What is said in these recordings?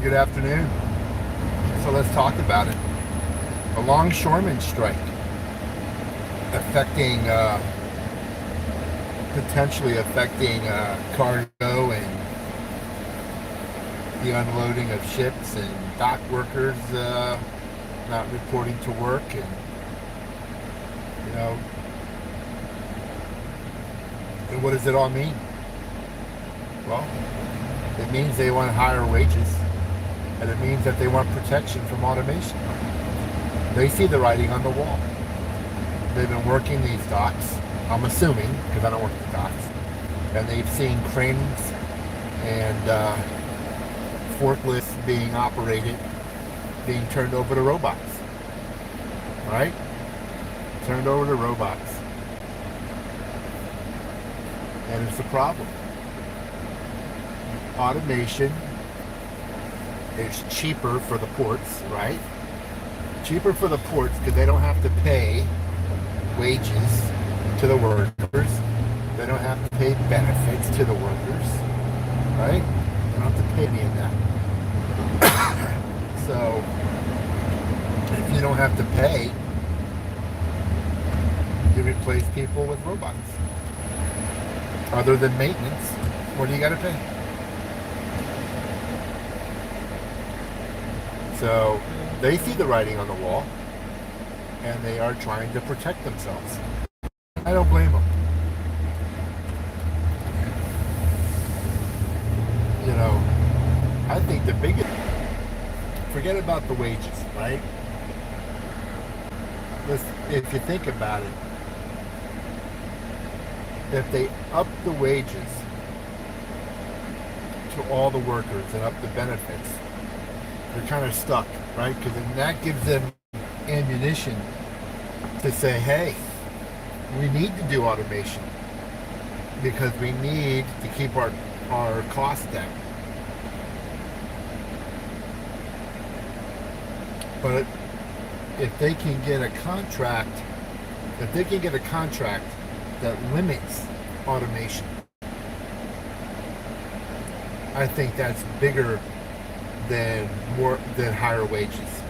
Good afternoon. So let's talk about it. The Longshoremen strike affecting, potentially affecting cargo and the unloading of ships and dock workers not reporting to work, and you know, and what does it all mean? Well, it means they want higher wages, and it means that they want protection from automation. They see the writing on the wall. They've been working these docks, I'm assuming, because I don't work the docks, and they've seen cranes and forklifts being operated, being turned over to robots, right? Turned over to robots. And it's a problem. Automation is cheaper for the ports, right? Cheaper for the ports because they don't have to pay wages to the workers. They don't have to pay benefits to the workers, right? They don't have to pay any of that. So, if you don't have to pay, you replace people with robots. Other than maintenance, what do you got to pay? So they see the writing on the wall, and they are trying to protect themselves. I don't blame them. You know, I think the biggest, forget about the wages, right? If you think about it, if they up the wages to all the workers and up the benefits, they're kind of stuck, right? Because then that gives them ammunition to say, hey, we need to do automation because we need to keep our costs down. But if they can get a contract, that limits automation, I think that's bigger than higher wages.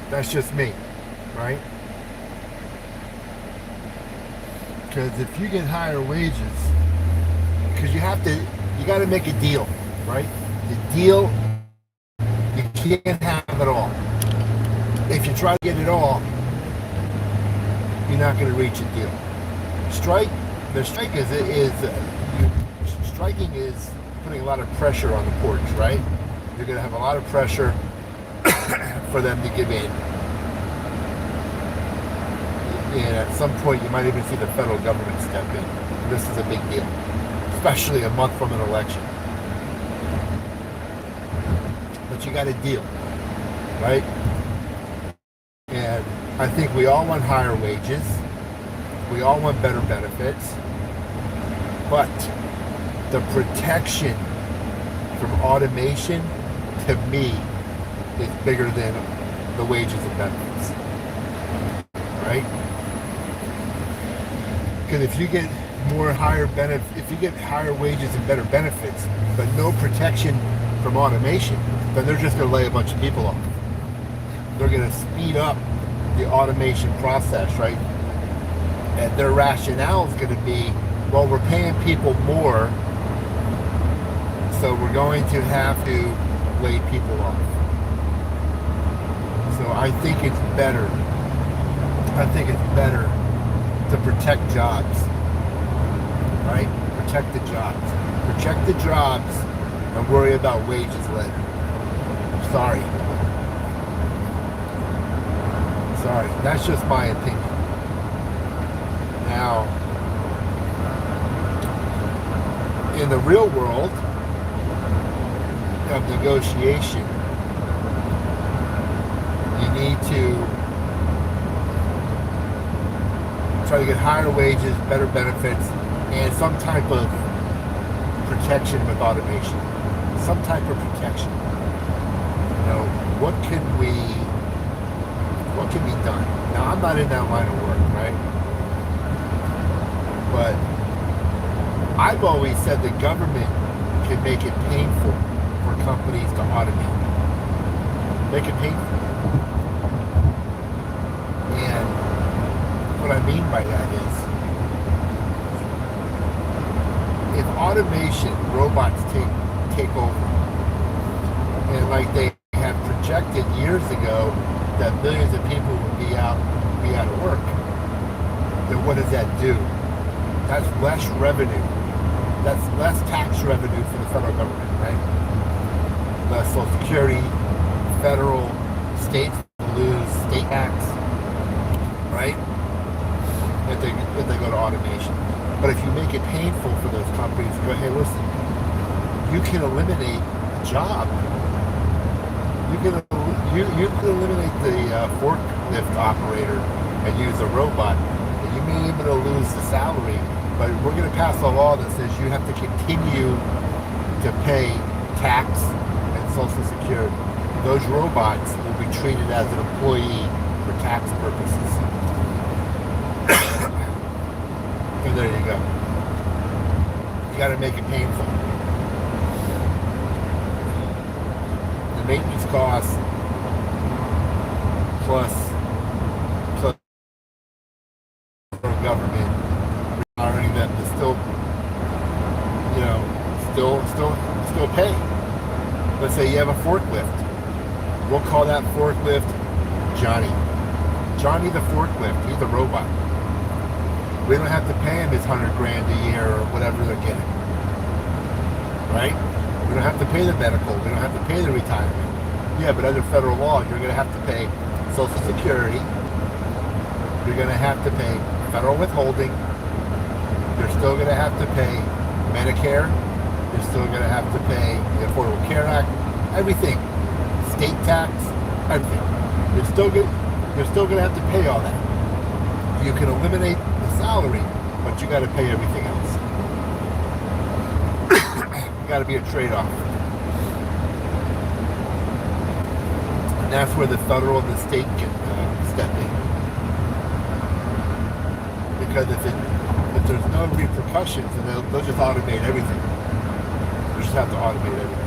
That's just me, right? Because if you get higher wages, because you got to make a deal, right? The deal, you can't have it all. If you try to get it all, you're not going to reach a deal. The strike striking is putting a lot of pressure on the ports, right? You're going to have a lot of pressure for them to give in. And at some point, you might even see the federal government step in. This is a big deal, especially a month from an election. But you got a deal, right? And I think we all want higher wages. We all want better benefits. But the protection from automation, to me, is bigger than the wages and benefits, right? Because if you get if you get higher wages and better benefits, but no protection from automation, then they're just going to lay a bunch of people off. They're going to speed up the automation process, right? And their rationale is going to be, well, we're paying people more, so we're going to have to lay people off. So I think it's better to protect jobs, right? Protect the jobs and worry about wages later. Sorry, that's just my opinion. Now, in the real world of negotiation, you need to try to get higher wages, better benefits, and some type of protection with automation. Some type of protection. You know, what can be done? Now, I'm not in that line of work, right? But I've always said the government can make it painful for companies to automate. Make it painful. And what I mean by that is, if automation, robots take over, and like they have projected years ago that millions of people would be out of work, then what does that do? That's less revenue. That's less tax revenue for the federal government, right? Less Social Security, federal, states lose state tax, right? If they go to automation. But if you make it painful for those companies, go, hey, listen, you can eliminate a job. You can eliminate the forklift operator and use a robot. And you may even lose the salary, but we're going to pass a law that says you have to continue to pay tax and Social Security. Those robots will be treated as an employee for tax purposes. And there you go. You got to make it painful. The maintenance costs plus government requiring them to still pay. Let's say you have a forklift. We'll call that forklift Johnny. Johnny the forklift. He's a robot. We don't have to pay him his $100,000 a year or whatever they're getting. Right? We don't have to pay the medical. We don't have to pay the retirement. Yeah, but under federal law, you're going to have to pay Social Security. You're going to have to pay federal withholding. You're still going to have to pay Medicare. You're still going to have to pay the Affordable Care Act. Everything. State tax. Everything. You're still going to have to pay all that. You can eliminate the salary, but you got to pay everything else. You got to be a trade-off. And that's where the federal and the state can step in. Because if there's no repercussions, then they'll just automate everything. They just have to automate everything.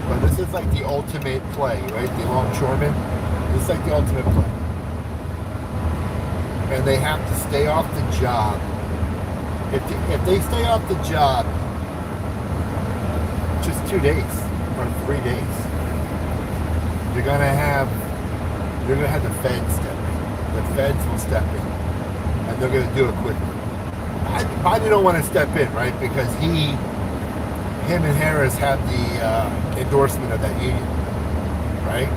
But this is like the ultimate play, right? The Longshoremen. This is like the ultimate play. And they have to stay off the job. If they stay off the job just 2 days or 3 days, you're gonna have the feds step in. The feds will step in, and they're gonna do it quickly. Biden don't want to step in, right? Because him and Harris have the endorsement of that union, right?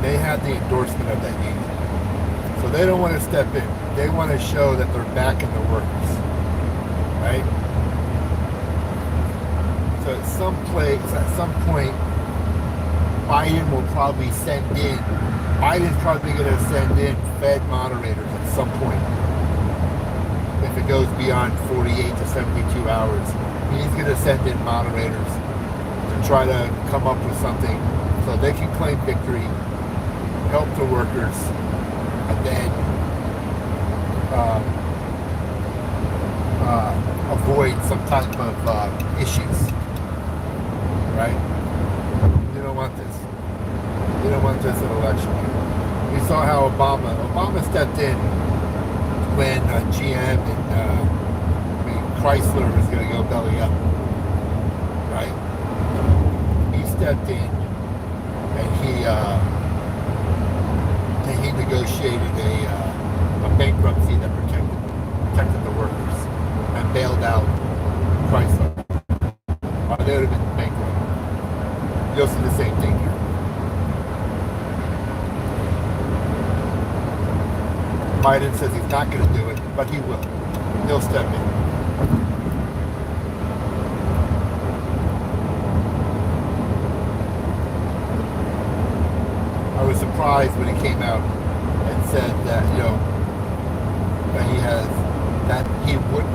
They have the endorsement of that union. So they don't want to step in. They want to show that they're backing the workers, right? So at some point, Biden's probably going to send in Fed moderators at some point. If it goes beyond 48 to 72 hours, he's going to send in moderators to try to come up with something so they can claim victory, help the workers, and then avoid some type of issues, right? You don't want this. You don't want this in election. We saw how Obama stepped in when GM and Chrysler was going to go belly up, right? He stepped in and he negotiated a bankruptcy that protected the workers and bailed out Chrysler. Or they would have been bankrupt. You'll see the same thing here. Biden says he's not going to do it, but he will. He'll step in. I was surprised when he came out and said that, that he would.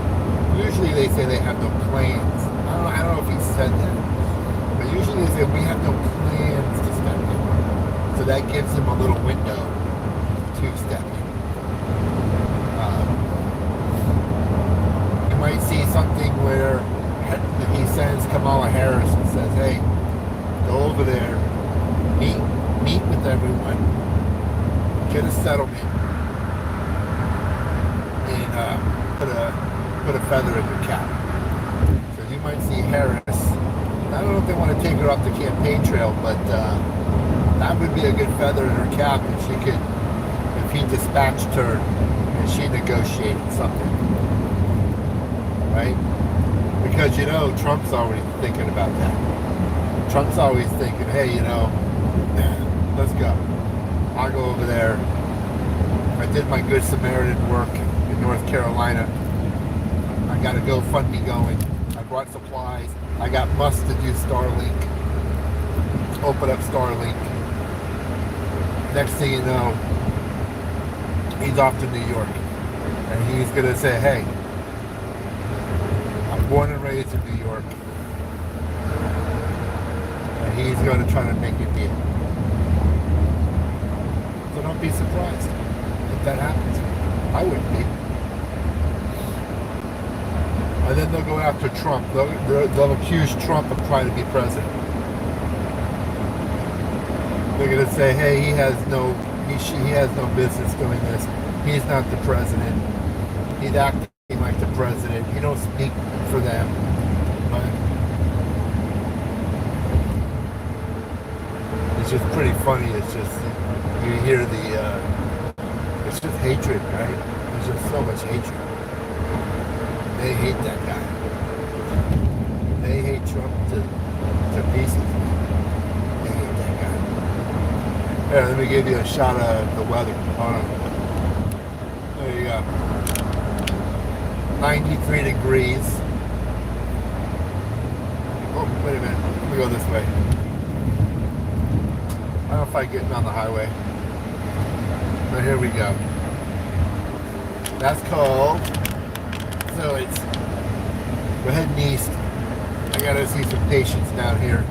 Usually they say they have no plans. I don't know if he said that, but usually they say we have no plans to step in. So that gives him a little window to step in. might see something where he sends Kamala Harris and says, hey, go over there, meet with everyone, get a settlement, and put a feather in your cap. So you might see Harris. I don't know if they want to take her off the campaign trail, but that would be a good feather in her cap if she could, if he dispatched her and she negotiated something, right? Because, you know, Trump's already thinking about that. Trump's always thinking, hey, you know, let's go. I'll go over there. I did my Good Samaritan work in North Carolina. I got a GoFundMe going. I brought supplies. I got Musk to do Starlink. Open up Starlink. Next thing you know, he's off to New York. And he's going to say, hey, I'm born and raised in New York. And he's going to try to make a deal. So don't be surprised if that happens. I wouldn't be. And then they'll go after Trump. They'll accuse Trump of trying to be president. They're going to say, hey, he has no business doing this. He's not the president. He's acting like the president. He don't speak for them. But it's just pretty funny. It's just, you hear it's just hatred, right? There's just so much hatred. They hate that guy. They hate Trump to pieces. They hate that guy. Here, let me give you a shot of the weather. Hold on. There you go. 93 degrees. Oh, wait a minute. Let me go this way. I don't know if I get on the highway. But here we go. That's cold. So we're heading east. I gotta see some patients down here,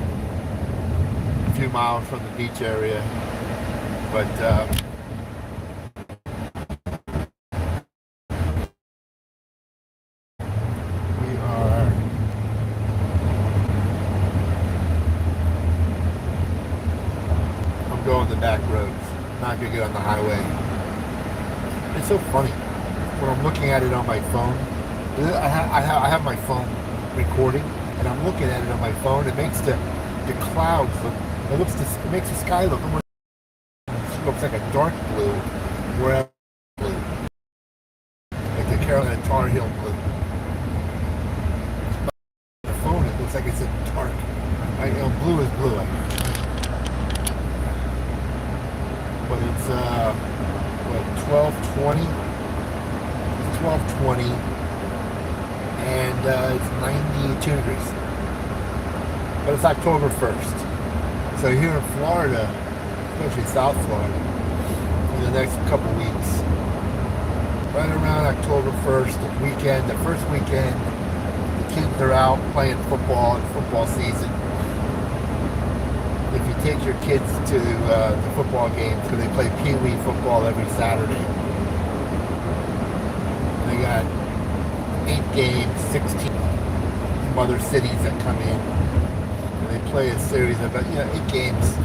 a few miles from the beach area. But I'm going the back roads. Not gonna get on the highway. It's so funny when I'm looking at it on my phone. I have my phone recording, and I'm looking at it on my phone. It makes the clouds look. It makes the sky look almost looks like a dark blue, whereas blue, like the Carolina Tar Heel blue. The phone, it looks like it's a dark. Blue is blue. But it's 12:20. 12:20, and it's 92 degrees. But it's October 1st. So here in Florida, especially South Florida, in the next couple weeks, right around October 1st, the first weekend, the kids are out playing football, it's football season. If you take your kids to the football games, because they play Pee Wee football every Saturday, they got 8 games, 16 from other cities that come in. And they play a series of 8 games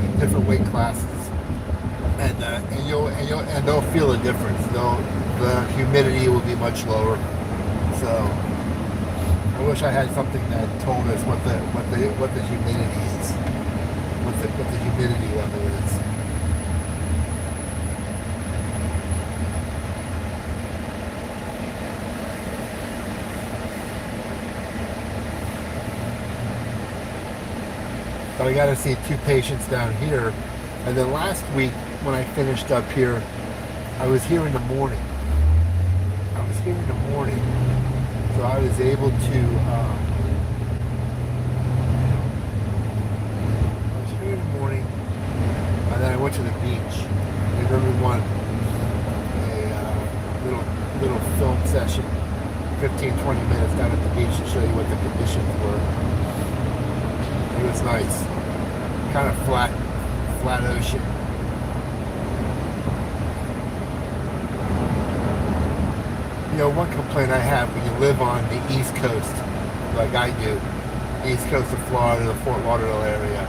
in different weight classes. And they'll feel a difference. The humidity will be much lower. So I wish I had something that told us what the humidity is. What the humidity level is. But I got to see 2 patients down here. And then last week, when I finished up here, I was here in the morning. So I was able to, and then I went to the beach. I remember a little film session, 15-20 minutes down at the beach to show you what the conditions were. It was nice. Kind of flat ocean. one complaint I have when you live on the East Coast, like I do, East Coast of Florida, the Fort Lauderdale area,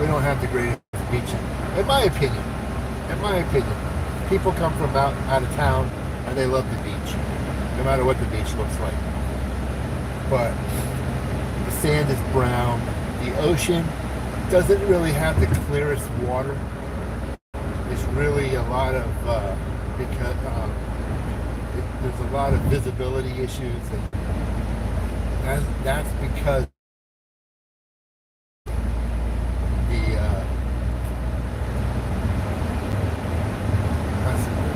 we don't have the greatest beach. In my opinion, people come from out of town and they love the beach, no matter what the beach looks like. But the sand is brown. The ocean doesn't really have the clearest water. It's really a lot of because there's a lot of visibility issues, and that's because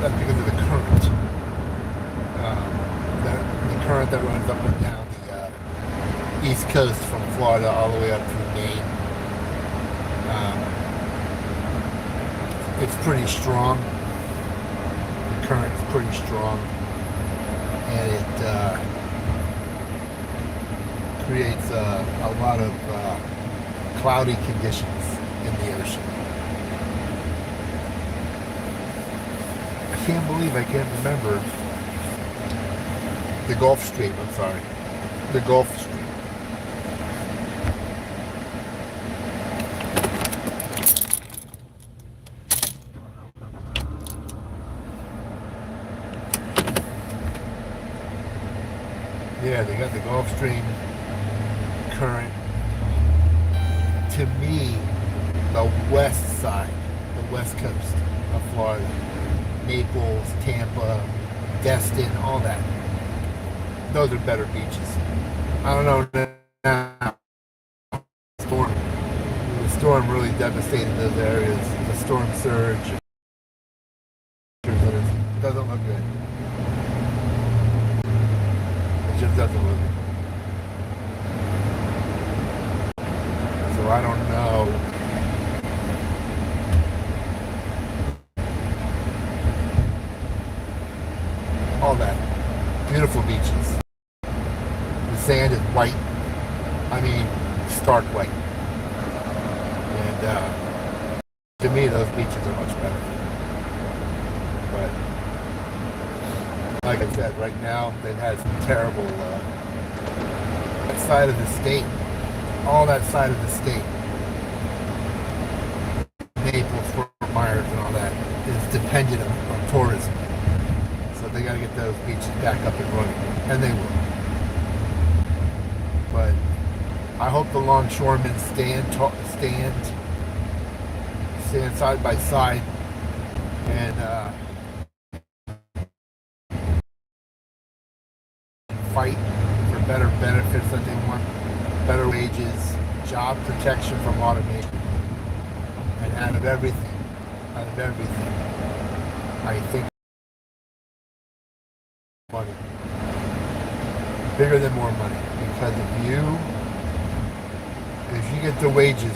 that's because of the current. The current that runs up and down the east coast from Florida all the way up through Maine. It's pretty strong. The current is pretty strong, and it creates a lot of cloudy conditions in the ocean. I can't believe I can't remember the Gulf Stream. I'm sorry, the Gulf Stream. Yeah, they got the Gulf Stream current. To me, the west side, the west coast of Florida, Naples, Tampa, Destin, all that. Those are better beaches. I don't know now. The storm really devastated those areas. The storm surge. It doesn't look good. It just doesn't look good. So I don't know. All that. Beautiful beaches. The sand is white. I mean, stark white. And to me, those beaches are much better. But like I said, right now they've had some terrible that side of the state. All that side of the state, Naples, Fort Myers, and all that is dependent on tourism. So they got to get those beaches back up and running, and they will. But I hope the Longshoremen stand side by side and fight for better benefits that they want, better wages, job protection from automation, and out of everything, I think money, bigger than more money, because if you get the wages